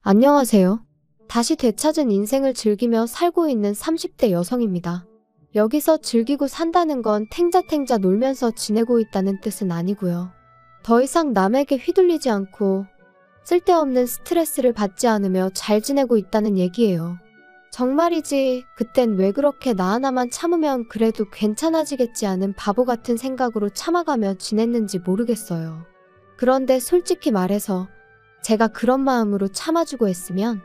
안녕하세요. 다시 되찾은 인생을 즐기며 살고 있는 30대 여성입니다. 여기서 즐기고 산다는 건 탱자탱자 놀면서 지내고 있다는 뜻은 아니고요. 더 이상 남에게 휘둘리지 않고 쓸데없는 스트레스를 받지 않으며 잘 지내고 있다는 얘기예요. 정말이지 그땐 왜 그렇게 나 하나만 참으면 그래도 괜찮아지겠지 않은 바보 같은 생각으로 참아가며 지냈는지 모르겠어요. 그런데 솔직히 말해서 제가 그런 마음으로 참아주고 했으면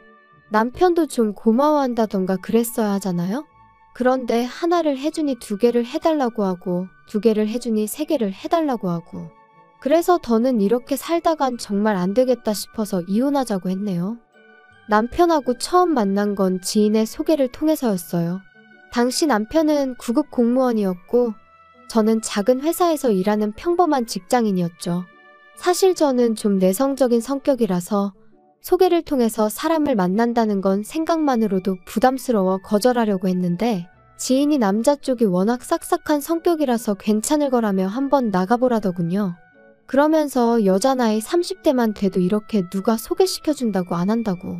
남편도 좀 고마워한다던가 그랬어야 하잖아요? 그런데 하나를 해주니 두 개를 해달라고 하고 두 개를 해주니 세 개를 해달라고 하고 그래서 더는 이렇게 살다간 정말 안 되겠다 싶어서 이혼하자고 했네요. 남편하고 처음 만난 건 지인의 소개를 통해서였어요. 당시 남편은 구급 공무원이었고 저는 작은 회사에서 일하는 평범한 직장인이었죠. 사실 저는 좀 내성적인 성격이라서 소개를 통해서 사람을 만난다는 건 생각만으로도 부담스러워 거절하려고 했는데 지인이 남자 쪽이 워낙 싹싹한 성격이라서 괜찮을 거라며 한번 나가보라더군요. 그러면서 여자 나이 30대만 돼도 이렇게 누가 소개시켜준다고 안 한다고.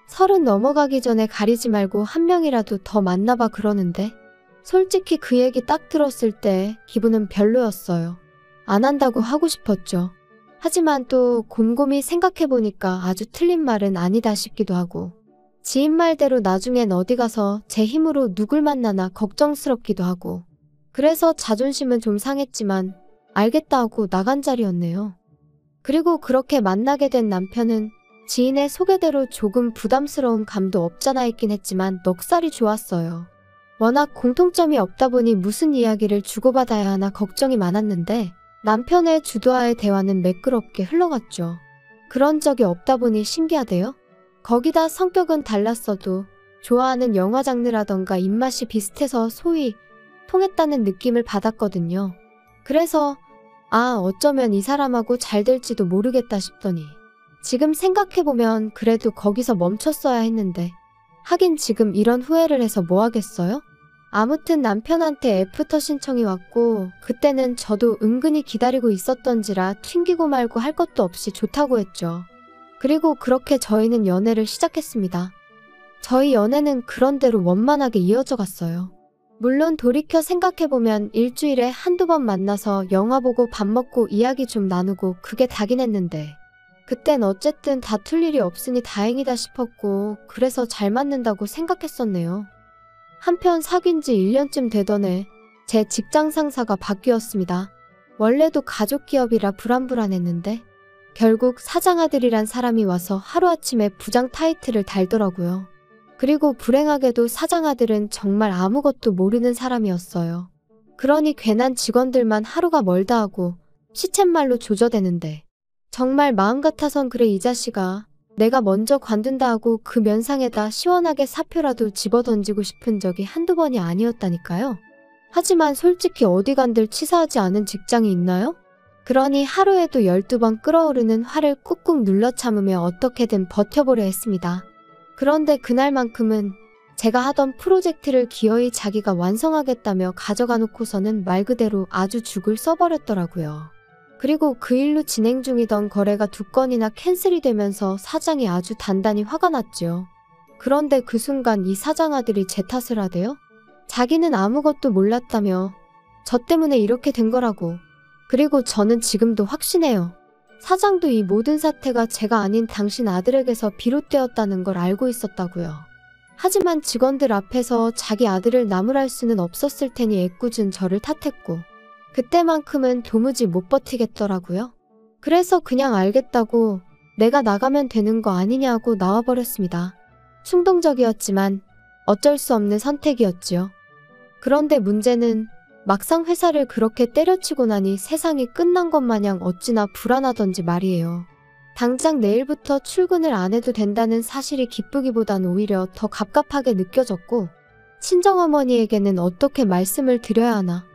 30 넘어가기 전에 가리지 말고 한 명이라도 더 만나봐 그러는데 솔직히 그 얘기 딱 들었을 때 기분은 별로였어요. 안 한다고 하고 싶었죠. 하지만 또 곰곰이 생각해보니까 아주 틀린 말은 아니다 싶기도 하고 지인 말대로 나중엔 어디 가서 제 힘으로 누굴 만나나 걱정스럽기도 하고 그래서 자존심은 좀 상했지만 알겠다 하고 나간 자리였네요. 그리고 그렇게 만나게 된 남편은 지인의 소개대로 조금 부담스러운 감도 없잖아 있긴 했지만 넉살이 좋았어요. 워낙 공통점이 없다 보니 무슨 이야기를 주고받아야 하나 걱정이 많았는데 남편의 주도하에 대화는 매끄럽게 흘러갔죠. 그런 적이 없다 보니 신기하대요. 거기다 성격은 달랐어도 좋아하는 영화 장르라던가 입맛이 비슷해서 소위 통했다는 느낌을 받았거든요. 그래서 어쩌면 이 사람하고 잘 될지도 모르겠다 싶더니 지금 생각해보면 그래도 거기서 멈췄어야 했는데 하긴 지금 이런 후회를 해서 뭐 하겠어요? 아무튼 남편한테 애프터 신청이 왔고 그때는 저도 은근히 기다리고 있었던지라 튕기고 말고 할 것도 없이 좋다고 했죠. 그리고 그렇게 저희는 연애를 시작했습니다. 저희 연애는 그런대로 원만하게 이어져 갔어요. 물론 돌이켜 생각해보면 일주일에 한두 번 만나서 영화 보고 밥 먹고 이야기 좀 나누고 그게 다긴 했는데 그땐 어쨌든 다툴 일이 없으니 다행이다 싶었고 그래서 잘 맞는다고 생각했었네요. 한편 사귄 지 1년쯤 되던 해 제 직장 상사가 바뀌었습니다. 원래도 가족 기업이라 불안불안했는데 결국 사장아들이란 사람이 와서 하루아침에 부장 타이틀을 달더라고요. 그리고 불행하게도 사장아들은 정말 아무것도 모르는 사람이었어요. 그러니 괜한 직원들만 하루가 멀다 하고 시쳇말로 조져대는데 정말 마음 같아선 그래 이 자식아 내가 먼저 관둔다 하고 그 면상에다 시원하게 사표라도 집어던지고 싶은 적이 한두 번이 아니었다니까요. 하지만 솔직히 어디 간들 치사하지 않은 직장이 있나요? 그러니 하루에도 12번 끓어오르는 화를 꾹꾹 눌러 참으며 어떻게든 버텨보려 했습니다. 그런데 그날만큼은 제가 하던 프로젝트를 기어이 자기가 완성하겠다며 가져가 놓고서는 말 그대로 아주 죽을 써버렸더라고요. 그리고 그 일로 진행 중이던 거래가 2건이나 캔슬이 되면서 사장이 아주 단단히 화가 났죠. 그런데 그 순간 이 사장 아들이 제 탓을 하대요? 자기는 아무것도 몰랐다며 저 때문에 이렇게 된 거라고. 그리고 저는 지금도 확신해요. 사장도 이 모든 사태가 제가 아닌 당신 아들에게서 비롯되었다는 걸 알고 있었다고요. 하지만 직원들 앞에서 자기 아들을 나무랄 수는 없었을 테니 애꿎은 저를 탓했고 그때만큼은 도무지 못 버티겠더라고요. 그래서 그냥 알겠다고 내가 나가면 되는 거 아니냐고 나와버렸습니다. 충동적이었지만 어쩔 수 없는 선택이었지요. 그런데 문제는 막상 회사를 그렇게 때려치고 나니 세상이 끝난 것 마냥 어찌나 불안하던지 말이에요. 당장 내일부터 출근을 안 해도 된다는 사실이 기쁘기보단 오히려 더 갑갑하게 느껴졌고 친정어머니에게는 어떻게 말씀을 드려야 하나.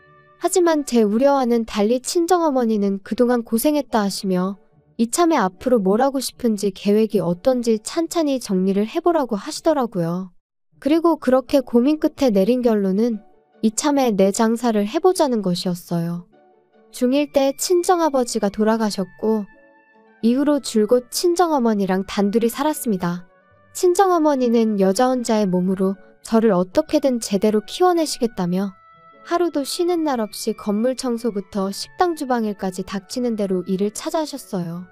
하지만 제 우려와는 달리 친정어머니는 그동안 고생했다 하시며 이참에 앞으로 뭘 하고 싶은지 계획이 어떤지 찬찬히 정리를 해보라고 하시더라고요. 그리고 그렇게 고민 끝에 내린 결론은 이참에 내 장사를 해보자는 것이었어요. 중1 때 친정아버지가 돌아가셨고 이후로 줄곧 친정어머니랑 단둘이 살았습니다. 친정어머니는 여자 혼자의 몸으로 저를 어떻게든 제대로 키워내시겠다며 하루도 쉬는 날 없이 건물 청소부터 식당 주방일까지 닥치는 대로 일을 찾아하셨어요.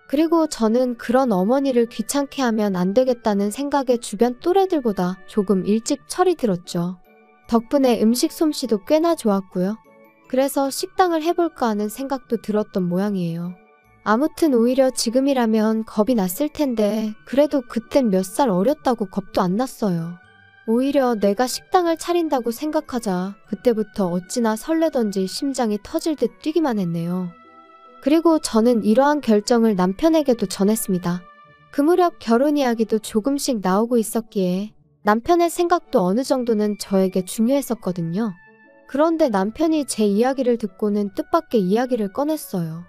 그리고 저는 그런 어머니를 귀찮게 하면 안 되겠다는 생각에 주변 또래들보다 조금 일찍 철이 들었죠. 덕분에 음식 솜씨도 꽤나 좋았고요. 그래서 식당을 해볼까 하는 생각도 들었던 모양이에요. 아무튼 오히려 지금이라면 겁이 났을 텐데 그래도 그땐 몇 살 어렸다고 겁도 안 났어요. 오히려 내가 식당을 차린다고 생각하자 그때부터 어찌나 설레던지 심장이 터질 듯 뛰기만 했네요. 그리고 저는 이러한 결정을 남편에게도 전했습니다. 그 무렵 결혼 이야기도 조금씩 나오고 있었기에 남편의 생각도 어느 정도는 저에게 중요했었거든요. 그런데 남편이 제 이야기를 듣고는 뜻밖의 이야기를 꺼냈어요.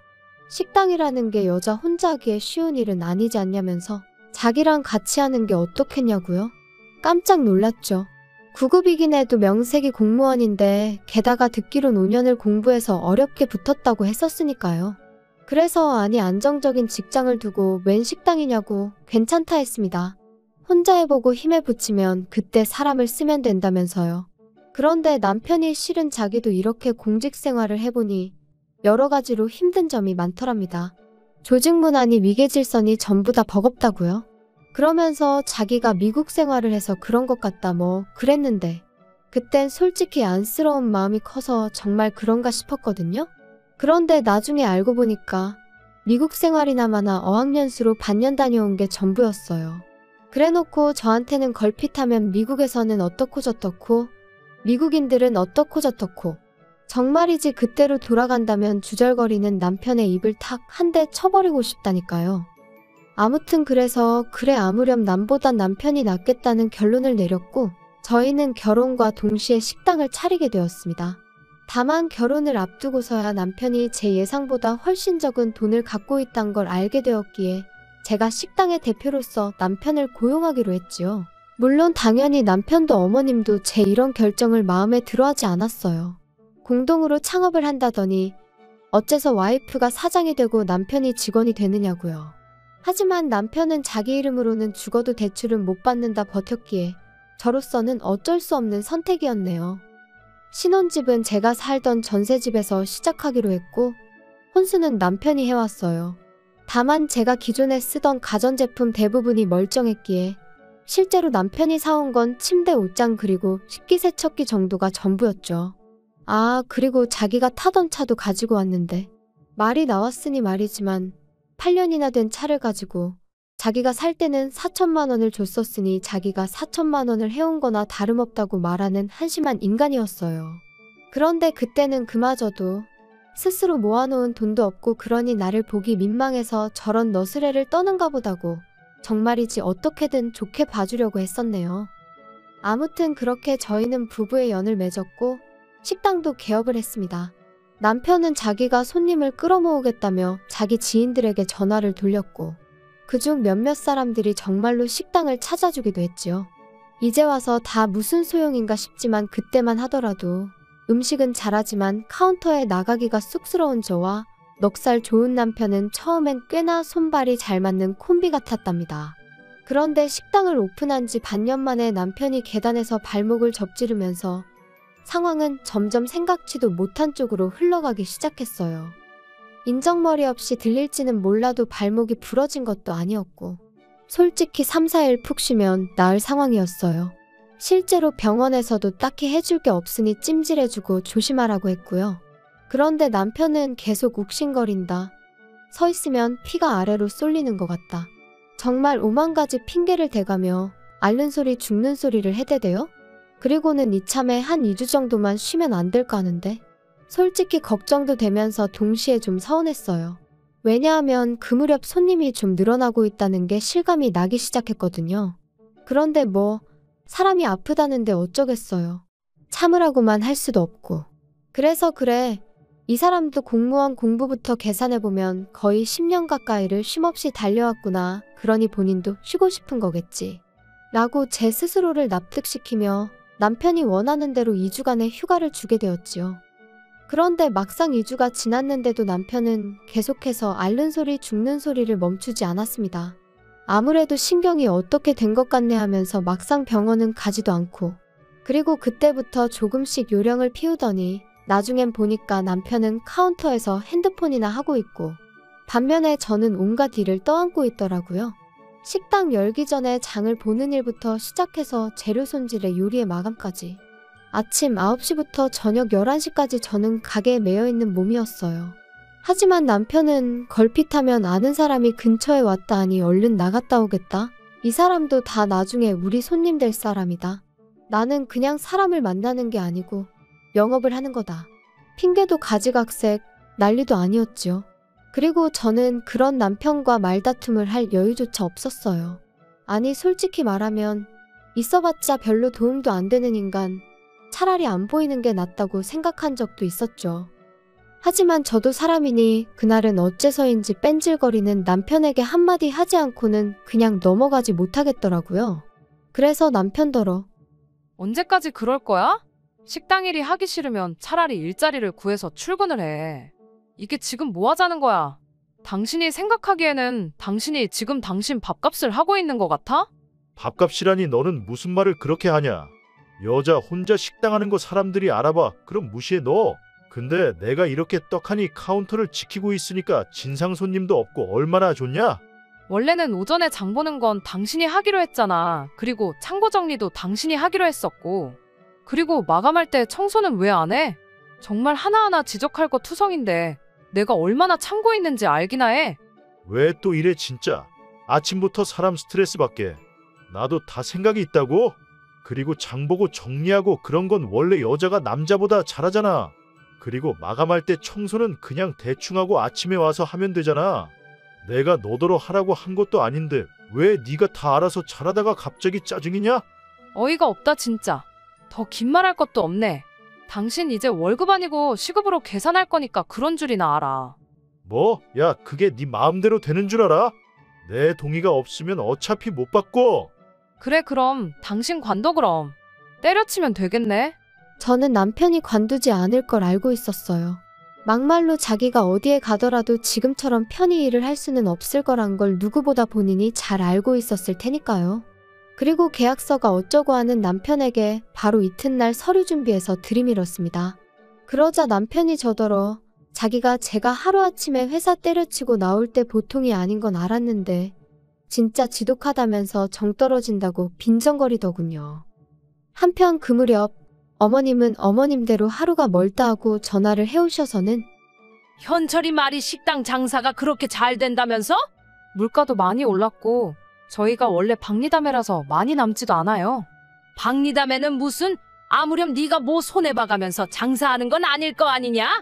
식당이라는 게 여자 혼자 하기에 쉬운 일은 아니지 않냐면서 자기랑 같이 하는 게 어떻겠냐고요? 깜짝 놀랐죠. 9급이긴 해도 명색이 공무원인데 게다가 듣기론 5년을 공부해서 어렵게 붙었다고 했었으니까요. 그래서 아니 안정적인 직장을 두고 웬 식당이냐고 괜찮다 했습니다. 혼자 해보고 힘에 부치면 그때 사람을 쓰면 된다면서요. 그런데 남편이 실은 자기도 이렇게 공직 생활을 해보니 여러 가지로 힘든 점이 많더랍니다. 조직 문화니 위계질서니 전부 다 버겁다고요. 그러면서 자기가 미국 생활을 해서 그런 것 같다 뭐 그랬는데 그땐 솔직히 안쓰러운 마음이 커서 정말 그런가 싶었거든요. 그런데 나중에 알고 보니까 미국 생활이나마나 어학연수로 반년 다녀온 게 전부였어요. 그래놓고 저한테는 걸핏하면 미국에서는 어떻고 저떻고 미국인들은 어떻고 저떻고 정말이지 그때로 돌아간다면 주절거리는 남편의 입을 탁 한 대 쳐버리고 싶다니까요. 아무튼 그래서 그래 아무렴 남보단 남편이 낫겠다는 결론을 내렸고 저희는 결혼과 동시에 식당을 차리게 되었습니다. 다만 결혼을 앞두고서야 남편이 제 예상보다 훨씬 적은 돈을 갖고 있다는 걸 알게 되었기에 제가 식당의 대표로서 남편을 고용하기로 했지요. 물론 당연히 남편도 어머님도 제 이런 결정을 마음에 들어하지 않았어요. 공동으로 창업을 한다더니 어째서 와이프가 사장이 되고 남편이 직원이 되느냐고요. 하지만 남편은 자기 이름으로는 죽어도 대출은 못 받는다 버텼기에 저로서는 어쩔 수 없는 선택이었네요. 신혼집은 제가 살던 전세집에서 시작하기로 했고 혼수는 남편이 해왔어요. 다만 제가 기존에 쓰던 가전제품 대부분이 멀쩡했기에 실제로 남편이 사온 건 침대 옷장 그리고 식기세척기 정도가 전부였죠. 아 그리고 자기가 타던 차도 가지고 왔는데 말이 나왔으니 말이지만 8년이나 된 차를 가지고 자기가 살 때는 4천만 원을 줬었으니 자기가 4천만 원을 해온 거나 다름없다고 말하는 한심한 인간이었어요. 그런데 그때는 그마저도 스스로 모아놓은 돈도 없고 그러니 나를 보기 민망해서 저런 너스레를 떠는가 보다고 정말이지 어떻게든 좋게 봐주려고 했었네요. 아무튼 그렇게 저희는 부부의 연을 맺었고 식당도 개업을 했습니다. 남편은 자기가 손님을 끌어모으겠다며 자기 지인들에게 전화를 돌렸고 그중 몇몇 사람들이 정말로 식당을 찾아주기도 했지요. 이제 와서 다 무슨 소용인가 싶지만 그때만 하더라도 음식은 잘하지만 카운터에 나가기가 쑥스러운 저와 넉살 좋은 남편은 처음엔 꽤나 손발이 잘 맞는 콤비 같았답니다. 그런데 식당을 오픈한 지 반년 만에 남편이 계단에서 발목을 접지르면서 상황은 점점 생각지도 못한 쪽으로 흘러가기 시작했어요. 인정머리 없이 들릴지는 몰라도 발목이 부러진 것도 아니었고 솔직히 3, 4일 푹 쉬면 나을 상황이었어요. 실제로 병원에서도 딱히 해줄 게 없으니 찜질해주고 조심하라고 했고요. 그런데 남편은 계속 욱신거린다. 서 있으면 피가 아래로 쏠리는 것 같다. 정말 오만 가지 핑계를 대가며 앓는 소리 죽는 소리를 해대대요. 그리고는 이참에 한 2주 정도만 쉬면 안 될까 하는데 솔직히 걱정도 되면서 동시에 좀 서운했어요. 왜냐하면 그 무렵 손님이 좀 늘어나고 있다는 게 실감이 나기 시작했거든요. 그런데 뭐 사람이 아프다는데 어쩌겠어요. 참으라고만 할 수도 없고. 그래서 그래 이 사람도 공무원 공부부터 계산해보면 거의 10년 가까이를 쉼없이 달려왔구나. 그러니 본인도 쉬고 싶은 거겠지. 라고 제 스스로를 납득시키며 남편이 원하는 대로 2주간의 휴가를 주게 되었지요. 그런데 막상 2주가 지났는데도 남편은 계속해서 앓는 소리 죽는 소리를 멈추지 않았습니다. 아무래도 신경이 어떻게 된 것 같네 하면서 막상 병원은 가지도 않고. 그리고 그때부터 조금씩 요령을 피우더니 나중엔 보니까 남편은 카운터에서 핸드폰이나 하고 있고 반면에 저는 온갖 일을 떠안고 있더라고요. 식당 열기 전에 장을 보는 일부터 시작해서 재료 손질에 요리의 마감까지. 아침 9시부터 저녁 11시까지 저는 가게에 매여있는 몸이었어요. 하지만 남편은 걸핏하면 아는 사람이 근처에 왔다 하니 얼른 나갔다 오겠다. 이 사람도 다 나중에 우리 손님 될 사람이다. 나는 그냥 사람을 만나는 게 아니고 영업을 하는 거다. 핑계도 가지각색, 난리도 아니었지요. 그리고 저는 그런 남편과 말다툼을 할 여유조차 없었어요. 아니 솔직히 말하면 있어봤자 별로 도움도 안 되는 인간, 차라리 안 보이는 게 낫다고 생각한 적도 있었죠. 하지만 저도 사람이니 그날은 어째서인지 뺀질거리는 남편에게 한마디 하지 않고는 그냥 넘어가지 못하겠더라고요. 그래서 남편더러 언제까지 그럴 거야? 식당 일이 하기 싫으면 차라리 일자리를 구해서 출근을 해. 이게 지금 뭐 하자는 거야? 당신이 생각하기에는 당신이 지금 당신 밥값을 하고 있는 것 같아? 밥값이라니 너는 무슨 말을 그렇게 하냐? 여자 혼자 식당 하는 거 사람들이 알아봐. 그럼 무시해 너. 근데 내가 이렇게 떡하니 카운터를 지키고 있으니까 진상 손님도 없고 얼마나 좋냐? 원래는 오전에 장 보는 건 당신이 하기로 했잖아. 그리고 창고 정리도 당신이 하기로 했었고. 그리고 마감할 때 청소는 왜 안 해? 정말 하나하나 지적할 거 투성인데 내가 얼마나 참고 있는지 알기나 해. 왜 또 이래 진짜? 아침부터 사람 스트레스 받게. 나도 다 생각이 있다고? 그리고 장 보고 정리하고 그런 건 원래 여자가 남자보다 잘하잖아. 그리고 마감할 때 청소는 그냥 대충 하고 아침에 와서 하면 되잖아. 내가 너더러 하라고 한 것도 아닌데 왜 네가 다 알아서 잘하다가 갑자기 짜증이냐? 어이가 없다 진짜. 더 긴 말 할 것도 없네. 당신 이제 월급 아니고 시급으로 계산할 거니까 그런 줄이나 알아. 뭐? 야, 그게 네 마음대로 되는 줄 알아? 내 동의가 없으면 어차피 못 받고. 그래 그럼 당신 관둬 그럼. 때려치면 되겠네. 저는 남편이 관두지 않을 걸 알고 있었어요. 막말로 자기가 어디에 가더라도 지금처럼 편히 일을 할 수는 없을 거란 걸 누구보다 본인이 잘 알고 있었을 테니까요. 그리고 계약서가 어쩌고 하는 남편에게 바로 이튿날 서류 준비해서 들이밀었습니다. 그러자 남편이 저더러 자기가 제가 하루아침에 회사 때려치고 나올 때 보통이 아닌 건 알았는데 진짜 지독하다면서 정 떨어진다고 빈정거리더군요. 한편 그 무렵 어머님은 어머님대로 하루가 멀다 하고 전화를 해오셔서는 현철이 말이 식당 장사가 그렇게 잘 된다면서? 물가도 많이 올랐고 저희가 원래 박리담회라서 많이 남지도 않아요. 박리담회는 무슨 아무렴 네가 뭐 손해봐가면서 장사하는 건 아닐 거 아니냐?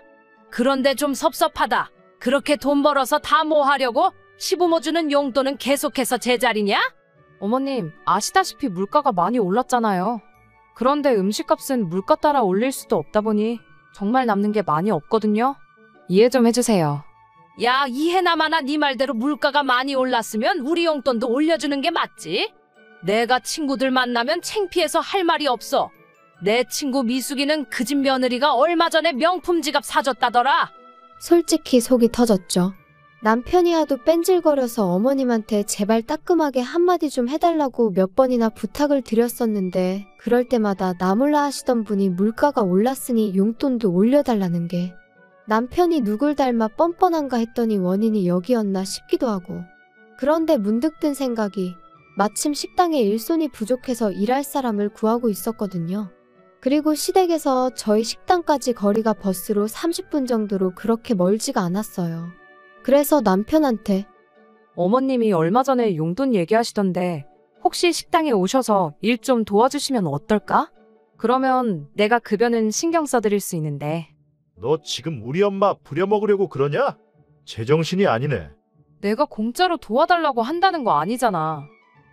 그런데 좀 섭섭하다. 그렇게 돈 벌어서 다 뭐 하려고? 시부모 주는 용돈은 계속해서 제자리냐? 어머님 아시다시피 물가가 많이 올랐잖아요. 그런데 음식값은 물가 따라 올릴 수도 없다 보니 정말 남는 게 많이 없거든요. 이해 좀 해주세요. 야 이해나 마나 네 말대로 물가가 많이 올랐으면 우리 용돈도 올려주는 게 맞지? 내가 친구들 만나면 창피해서 할 말이 없어. 내 친구 미숙이는 그 집 며느리가 얼마 전에 명품 지갑 사줬다더라. 솔직히 속이 터졌죠. 남편이 하도 뺀질거려서 어머님한테 제발 따끔하게 한마디 좀 해달라고 몇 번이나 부탁을 드렸었는데 그럴 때마다 나 몰라 하시던 분이 물가가 올랐으니 용돈도 올려달라는 게 남편이 누굴 닮아 뻔뻔한가 했더니 원인이 여기였나 싶기도 하고. 그런데 문득 든 생각이 마침 식당에 일손이 부족해서 일할 사람을 구하고 있었거든요. 그리고 시댁에서 저희 식당까지 거리가 버스로 30분 정도로 그렇게 멀지가 않았어요. 그래서 남편한테 어머님이 얼마 전에 용돈 얘기하시던데 혹시 식당에 오셔서 일 좀 도와주시면 어떨까? 그러면 내가 급여는 신경 써드릴 수 있는데. 너 지금 우리 엄마 부려먹으려고 그러냐? 제정신이 아니네. 내가 공짜로 도와달라고 한다는 거 아니잖아.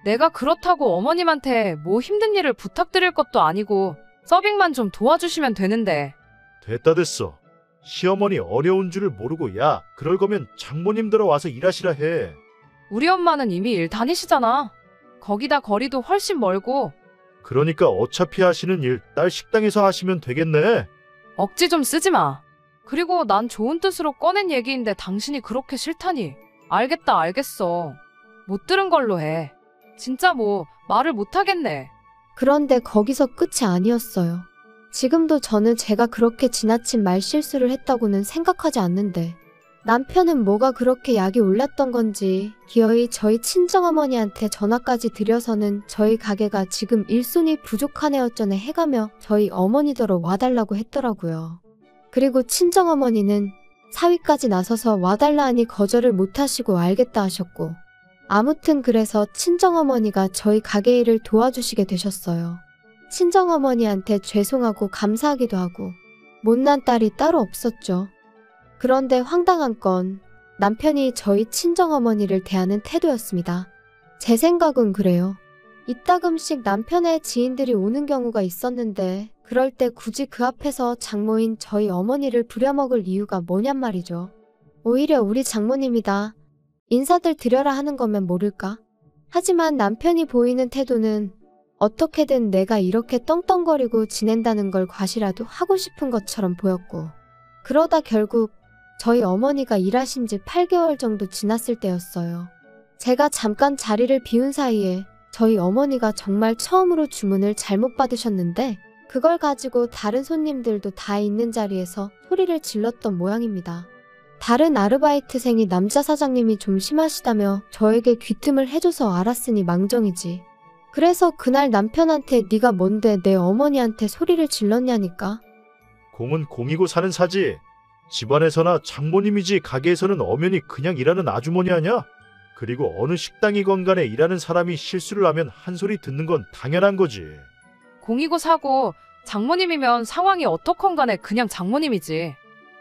내가 그렇다고 어머님한테 뭐 힘든 일을 부탁드릴 것도 아니고 서빙만 좀 도와주시면 되는데. 됐다 됐어. 시어머니 어려운 줄을 모르고 야 그럴 거면 장모님 들어와서 일하시라 해. 우리 엄마는 이미 일 다니시잖아. 거기다 거리도 훨씬 멀고. 그러니까 어차피 하시는 일 딸 식당에서 하시면 되겠네. 억지 좀 쓰지 마. 그리고 난 좋은 뜻으로 꺼낸 얘기인데 당신이 그렇게 싫다니. 알겠다 알겠어. 못 들은 걸로 해. 진짜 뭐 말을 못 하겠네. 그런데 거기서 끝이 아니었어요. 지금도 저는 제가 그렇게 지나친 말실수를 했다고는 생각하지 않는데 남편은 뭐가 그렇게 약이 올랐던 건지 기어이 저희 친정어머니한테 전화까지 드려서는 저희 가게가 지금 일손이 부족하네 어쩌네 해가며 저희 어머니더러 와달라고 했더라고요. 그리고 친정어머니는 사위까지 나서서 와달라 하니 거절을 못하시고 알겠다 하셨고 아무튼 그래서 친정어머니가 저희 가게 일을 도와주시게 되셨어요. 친정어머니한테 죄송하고 감사하기도 하고 못난 딸이 따로 없었죠. 그런데 황당한 건 남편이 저희 친정어머니를 대하는 태도였습니다. 제 생각은 그래요. 이따금씩 남편의 지인들이 오는 경우가 있었는데 그럴 때 굳이 그 앞에서 장모인 저희 어머니를 부려먹을 이유가 뭐냔 말이죠. 오히려 우리 장모님이다. 인사들 드려라 하는 거면 모를까? 하지만 남편이 보이는 태도는 어떻게든 내가 이렇게 떵떵거리고 지낸다는 걸 과시라도 하고 싶은 것처럼 보였고 그러다 결국 저희 어머니가 일하신 지 8개월 정도 지났을 때였어요. 제가 잠깐 자리를 비운 사이에 저희 어머니가 정말 처음으로 주문을 잘못 받으셨는데 그걸 가지고 다른 손님들도 다 있는 자리에서 소리를 질렀던 모양입니다. 다른 아르바이트생이 남자 사장님이 좀 심하시다며 저에게 귀뜸을 해줘서 알았으니 망정이지. 그래서 그날 남편한테 네가 뭔데 내 어머니한테 소리를 질렀냐니까. 공은 공이고 사는 사지. 집안에서나 장모님이지 가게에서는 엄연히 그냥 일하는 아주머니 아냐? 그리고 어느 식당이건 간에 일하는 사람이 실수를 하면 한 소리 듣는 건 당연한 거지. 공이고 사고 장모님이면 상황이 어떻건 간에 그냥 장모님이지.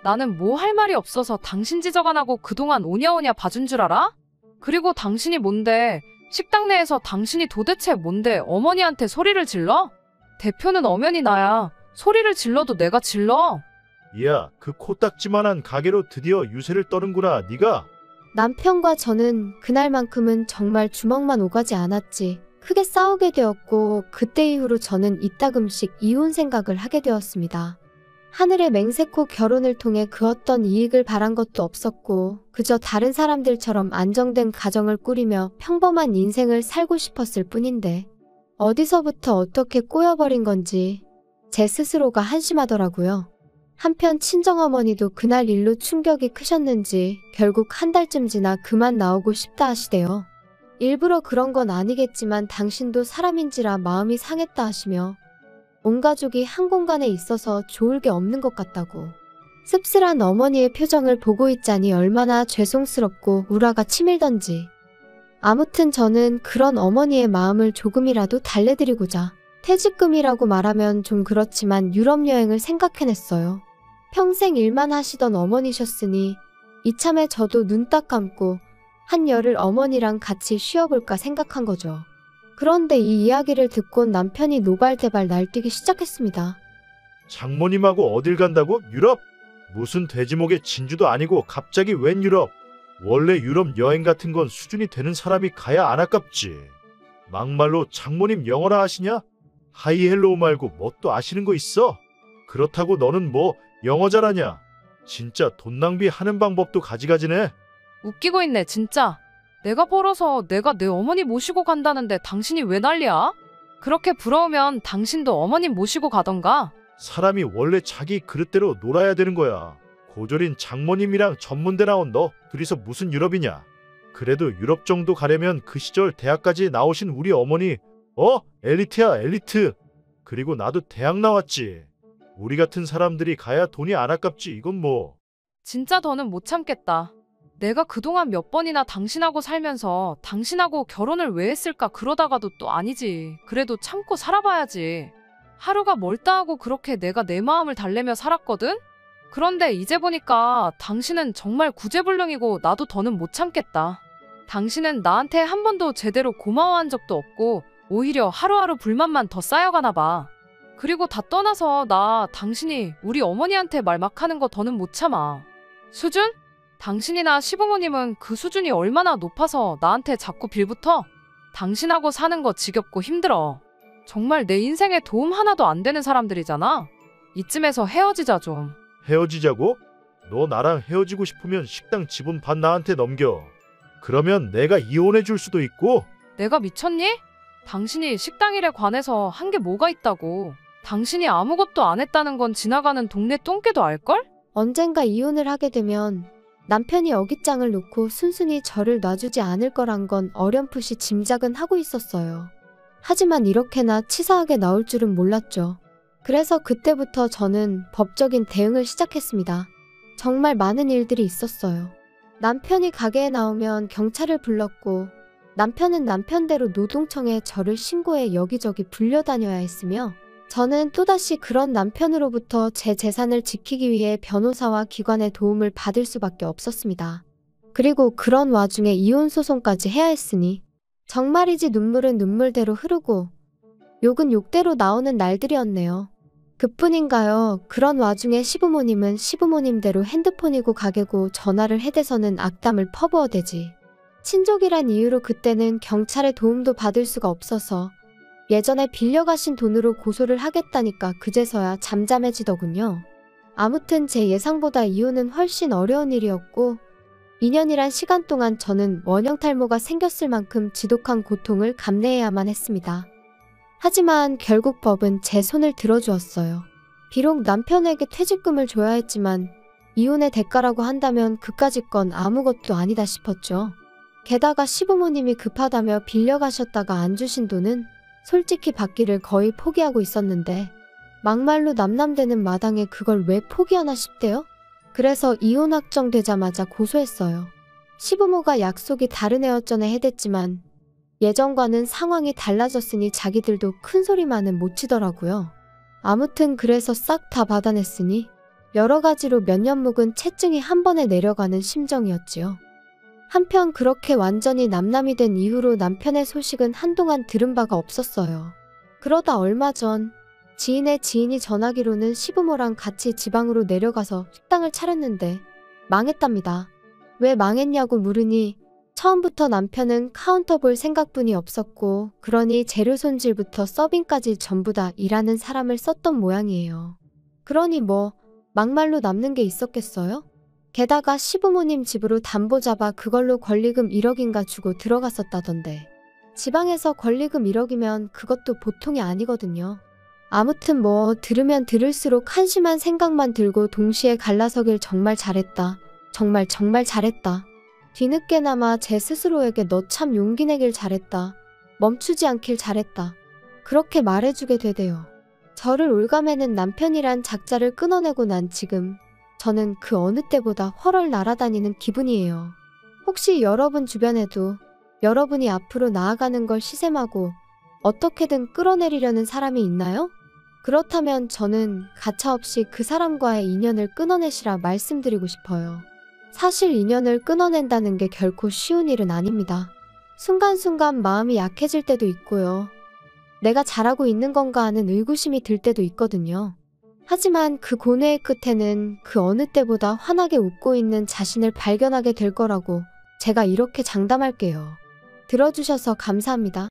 나는 뭐 할 말이 없어서 당신 지적 안 하고 그동안 오냐오냐 봐준 줄 알아? 그리고 당신이 뭔데? 식당 내에서 당신이 도대체 뭔데 어머니한테 소리를 질러? 대표는 엄연히 나야. 소리를 질러도 내가 질러. 이야, 그 코딱지만한 가게로 드디어 유세를 떠는구나, 네가. 남편과 저는 그날만큼은 정말 주먹만 오가지 않았지. 크게 싸우게 되었고 그때 이후로 저는 이따금씩 이혼 생각을 하게 되었습니다. 하늘의 맹세코 결혼을 통해 그 어떤 이익을 바란 것도 없었고 그저 다른 사람들처럼 안정된 가정을 꾸리며 평범한 인생을 살고 싶었을 뿐인데 어디서부터 어떻게 꼬여버린 건지 제 스스로가 한심하더라고요. 한편 친정어머니도 그날 일로 충격이 크셨는지 결국 한 달쯤 지나 그만 나오고 싶다 하시대요. 일부러 그런 건 아니겠지만 당신도 사람인지라 마음이 상했다 하시며 온 가족이 한 공간에 있어서 좋을 게 없는 것 같다고. 씁쓸한 어머니의 표정을 보고 있자니 얼마나 죄송스럽고 우라가 치밀던지. 아무튼 저는 그런 어머니의 마음을 조금이라도 달래드리고자 퇴직금이라고 말하면 좀 그렇지만 유럽 여행을 생각해냈어요. 평생 일만 하시던 어머니셨으니 이참에 저도 눈 딱 감고 한열을 어머니랑 같이 쉬어볼까 생각한 거죠. 그런데 이 이야기를 듣고 남편이 노발대발 날뛰기 시작했습니다. 장모님하고 어딜 간다고? 유럽? 무슨 돼지목의 진주도 아니고 갑자기 웬 유럽? 원래 유럽 여행 같은 건 수준이 되는 사람이 가야 안 아깝지. 막말로 장모님 영어나 하시냐? 하이 헬로우 말고 뭐 또 아시는 거 있어? 그렇다고 너는 뭐 영어 잘하냐? 진짜 돈 낭비하는 방법도 가지가지네. 웃기고 있네 진짜. 내가 벌어서 내가 내 어머니 모시고 간다는데 당신이 왜 난리야? 그렇게 부러우면 당신도 어머님 모시고 가던가. 사람이 원래 자기 그릇대로 놀아야 되는 거야. 고졸인 장모님이랑 전문대 나온 너 둘이서 무슨 유럽이냐? 그래도 유럽 정도 가려면 그 시절 대학까지 나오신 우리 어머니 엘리트야 엘리트. 그리고 나도 대학 나왔지. 우리 같은 사람들이 가야 돈이 안 아깝지. 이건 뭐. 진짜 더는 못 참겠다. 내가 그동안 몇 번이나 당신하고 살면서 당신하고 결혼을 왜 했을까 그러다가도 또 아니지. 그래도 참고 살아봐야지. 하루가 멀다 하고 그렇게 내가 내 마음을 달래며 살았거든? 그런데 이제 보니까 당신은 정말 구제불능이고 나도 더는 못 참겠다. 당신은 나한테 한 번도 제대로 고마워한 적도 없고 오히려 하루하루 불만만 더 쌓여가나 봐. 그리고 다 떠나서 나 당신이 우리 어머니한테 말 막 하는 거 더는 못 참아. 수준? 당신이나 시부모님은 그 수준이 얼마나 높아서 나한테 자꾸 빌붙어? 당신하고 사는 거 지겹고 힘들어. 정말 내 인생에 도움 하나도 안 되는 사람들이잖아. 이쯤에서 헤어지자 좀. 헤어지자고? 너 나랑 헤어지고 싶으면 식당 지분 반 나한테 넘겨. 그러면 내가 이혼해 줄 수도 있고. 내가 미쳤니? 당신이 식당 일에 관해서 한 게 뭐가 있다고. 당신이 아무것도 안 했다는 건 지나가는 동네 똥개도 알걸? 언젠가 이혼을 하게 되면 남편이 어깃장을 놓고 순순히 저를 놔주지 않을 거란 건 어렴풋이 짐작은 하고 있었어요. 하지만 이렇게나 치사하게 나올 줄은 몰랐죠. 그래서 그때부터 저는 법적인 대응을 시작했습니다. 정말 많은 일들이 있었어요. 남편이 가게에 나오면 경찰을 불렀고, 남편은 남편대로 노동청에 저를 신고해 여기저기 불려다녀야 했으며, 저는 또다시 그런 남편으로부터 제 재산을 지키기 위해 변호사와 기관의 도움을 받을 수밖에 없었습니다. 그리고 그런 와중에 이혼 소송까지 해야 했으니 정말이지 눈물은 눈물대로 흐르고 욕은 욕대로 나오는 날들이었네요. 그뿐인가요? 그런 와중에 시부모님은 시부모님대로 핸드폰이고 가게고 전화를 해대서는 악담을 퍼부어대지. 친족이란 이유로 그때는 경찰의 도움도 받을 수가 없어서 예전에 빌려가신 돈으로 고소를 하겠다니까 그제서야 잠잠해지더군요. 아무튼 제 예상보다 이혼은 훨씬 어려운 일이었고 2년이란 시간 동안 저는 원형탈모가 생겼을 만큼 지독한 고통을 감내해야만 했습니다. 하지만 결국 법은 제 손을 들어주었어요. 비록 남편에게 퇴직금을 줘야 했지만 이혼의 대가라고 한다면 그까짓 건 아무것도 아니다 싶었죠. 게다가 시부모님이 급하다며 빌려가셨다가 안 주신 돈은 솔직히 받기를 거의 포기하고 있었는데 막말로 남남되는 마당에 그걸 왜 포기하나 싶대요? 그래서 이혼 확정되자마자 고소했어요. 시부모가 약속이 다른 애였전에 해댔지만 예전과는 상황이 달라졌으니 자기들도 큰 소리만은 못 치더라고요. 아무튼 그래서 싹 다 받아냈으니 여러 가지로 몇 년 묵은 채증이 한 번에 내려가는 심정이었지요. 한편 그렇게 완전히 남남이 된 이후로 남편의 소식은 한동안 들은 바가 없었어요. 그러다 얼마 전 지인의 지인이 전하기로는 시부모랑 같이 지방으로 내려가서 식당을 차렸는데 망했답니다. 왜 망했냐고 물으니 처음부터 남편은 카운터 볼 생각뿐이 없었고 그러니 재료 손질부터 서빙까지 전부 다 일하는 사람을 썼던 모양이에요. 그러니 뭐 막말로 남는 게 있었겠어요? 게다가 시부모님 집으로 담보 잡아 그걸로 권리금 1억인가 주고 들어갔었다던데. 지방에서 권리금 1억이면 그것도 보통이 아니거든요. 아무튼 뭐 들으면 들을수록 한심한 생각만 들고 동시에 갈라서길 정말 잘했다. 정말 잘했다. 뒤늦게나마 제 스스로에게 너 참 용기 내길 잘했다. 멈추지 않길 잘했다. 그렇게 말해주게 되대요. 저를 올가매는 남편이란 작자를 끊어내고 난 지금 저는 그 어느 때보다 훨훨 날아다니는 기분이에요. 혹시 여러분 주변에도 여러분이 앞으로 나아가는 걸 시샘하고 어떻게든 끌어내리려는 사람이 있나요? 그렇다면 저는 가차없이 그 사람과의 인연을 끊어내시라 말씀드리고 싶어요. 사실 인연을 끊어낸다는 게 결코 쉬운 일은 아닙니다. 순간순간 마음이 약해질 때도 있고요. 내가 잘하고 있는 건가 하는 의구심이 들 때도 있거든요. 하지만 그 고뇌의 끝에는 그 어느 때보다 환하게 웃고 있는 자신을 발견하게 될 거라고 제가 이렇게 장담할게요. 들어주셔서 감사합니다.